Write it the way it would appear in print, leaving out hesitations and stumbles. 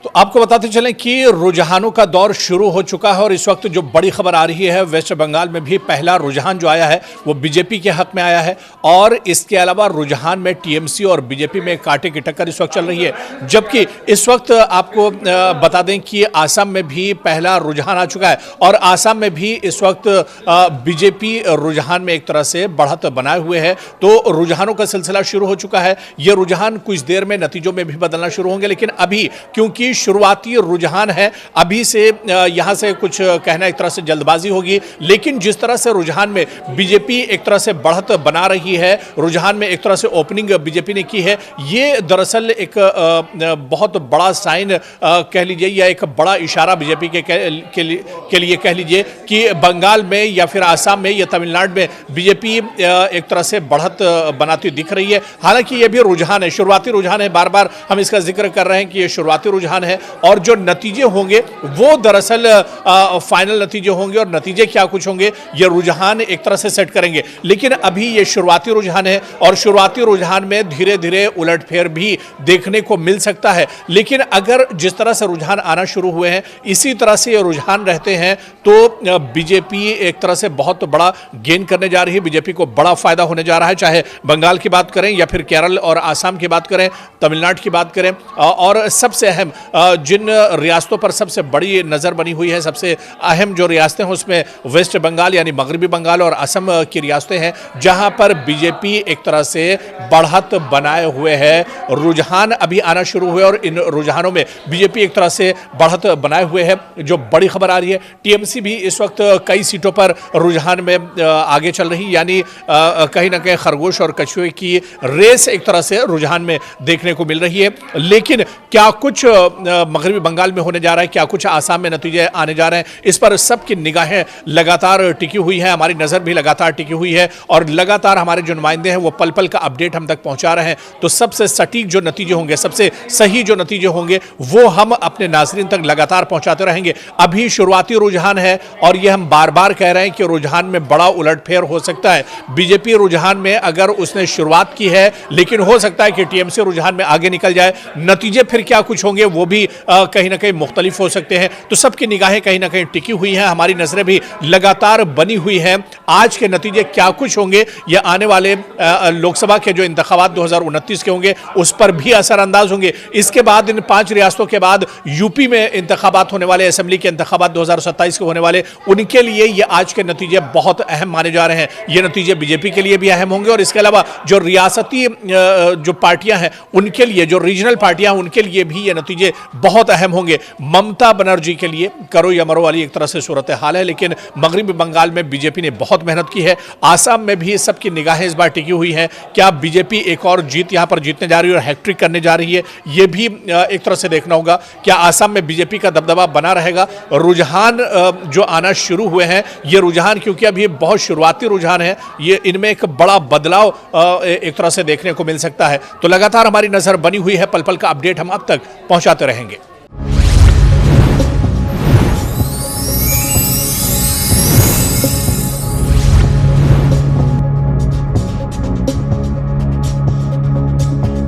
तो आपको बताते चलें कि रुझानों का दौर शुरू हो चुका है और इस वक्त जो बड़ी खबर आ रही है, वेस्ट बंगाल में भी पहला रुझान जो आया है वो बीजेपी के हक में आया है। और इसके अलावा रुझान में टीएमसी और बीजेपी में कांटे की टक्कर इस वक्त चल रही है। जबकि इस वक्त आपको बता दें कि आसाम में भी पहला रुझान आ चुका है और आसाम में भी इस वक्त बीजेपी रुझान में एक तरह से बढ़त बनाए हुए है। तो रुझानों का सिलसिला शुरू हो चुका है। ये रुझान कुछ देर में नतीजों में भी बदलना शुरू होंगे, लेकिन अभी क्योंकि शुरुआती रुझान है, अभी से यहां से कुछ कहना एक तरह से जल्दबाजी होगी। लेकिन जिस तरह से रुझान में बीजेपी एक तरह से बढ़त बना रही है, रुझान में एक तरह से ओपनिंग बीजेपी ने की है, ये दरअसल एक बहुत बड़ा साइन कह लीजिए या एक बड़ा इशारा बीजेपी के लिए कह लीजिए कि बंगाल में या फिर आसाम में या तमिलनाडु में बीजेपी एक तरह से बढ़त बनाती दिख रही है। हालांकि ये भी रुझान है, शुरुआती रुझान है, बार बार हम इसका जिक्र कर रहे हैं कि ये शुरुआती रुझान है और जो नतीजे होंगे वो दरअसल फाइनल नतीजे होंगे और नतीजे क्या कुछ होंगे ये रुझान एक तरह से सेट करेंगे। लेकिन अभी ये शुरुआती रुझान है और शुरुआती रुझान में धीरे धीरे उलटफेर भी देखने को मिल सकता है। लेकिन अगर जिस तरह से रुझान आना शुरू हुए हैं इसी तरह से ये रुझान रहते हैं तो बीजेपी एक तरह से बहुत बड़ा गेन करने जा रही है, बीजेपी को बड़ा फायदा होने जा रहा है। चाहे बंगाल की बात करें या फिर केरल और आसाम की बात करें, तमिलनाडु की बात करें, और सबसे अहम जिन रियासतों पर सबसे बड़ी नज़र बनी हुई है, सबसे अहम जो रियासतें हैं उसमें वेस्ट बंगाल यानी मगरबी बंगाल और असम की रियासतें हैं, जहां पर बीजेपी एक तरह से बढ़त बनाए हुए है। रुझान अभी आना शुरू हुए और इन रुझानों में बीजेपी एक तरह से बढ़त बनाए हुए है। जो बड़ी खबर आ रही है, टीएमसी भी इस वक्त कई सीटों पर रुझान में आगे चल रही, यानी कहीं ना कहीं खरगोश और कछुए की रेस एक तरह से रुझान में देखने को मिल रही है। लेकिन क्या कुछ मगरबी बंगाल में होने जा रहा है, क्या कुछ आसाम में नतीजे आने जा रहे हैं, इस पर सबकी निगाहें लगातार टिकी हुई है, हमारी नज़र भी लगातार टिकी हुई है और लगातार हमारे जो नुमाइंदे हैं वो पल पल का अपडेट हम तक पहुंचा रहे हैं। तो सबसे सटीक जो नतीजे होंगे, सबसे सही जो नतीजे होंगे वो हम अपने नाज़रीन तक लगातार पहुंचाते रहेंगे। अभी शुरुआती रुझान है और ये हम बार बार कह रहे हैं कि रुझान में बड़ा उलटफेर हो सकता है। बीजेपी रुझान में अगर उसने शुरुआत की है, लेकिन हो सकता है कि टीएमसी रुझान में आगे निकल जाए। नतीजे फिर क्या कुछ होंगे वो भी कहीं ना कहीं मुख्तलिफ हो सकते हैं। तो सबकी निगाहें कहीं ना कहीं टिकी हुई हैं, हमारी नजरें भी लगातार बनी हुई हैं। आज के नतीजे क्या कुछ होंगे ये आने वाले लोकसभा के जो इंतखाबात 2029 के होंगे उस पर भी असरअंदाज होंगे। इसके बाद इन 5 रियासतों के बाद यूपी में इंतखाबात होने वाले, असेंबली के इंतखाबात 2027 के होने वाले, उनके लिए ये आज के नतीजे बहुत अहम माने जा रहे हैं। ये नतीजे बीजेपी के लिए भी अहम होंगे और इसके अलावा जो रियासती जो पार्टियां हैं उनके लिए, जो रीजनल पार्टियां उनके लिए भी ये नतीजे बहुत अहम होंगे। ममता बनर्जी के लिए करो या मरो वाली एक तरह से सूरत हाल है, लेकिन मगरबी बंगाल में बीजेपी ने बहुत मेहनत की है। आसाम में भी सबकी निगाहें इस बार टिकी हुई हैं। क्या बीजेपी एक और जीत यहां पर जीतने जा रही है और हैट्रिक करने जा रही है, यह भी एक तरह से देखना होगा। क्या आसाम में बीजेपी का दबदबा बना रहेगा? रुझान जो आना शुरू हुए हैं, ये रुझान क्योंकि अभी बहुत शुरुआती रुझान है, ये इनमें एक बड़ा बदलाव एक तरह से देखने को मिल सकता है। तो लगातार हमारी नजर बनी हुई है, पल पल का अपडेट हम अब तक पहुंचाते रहेंगे।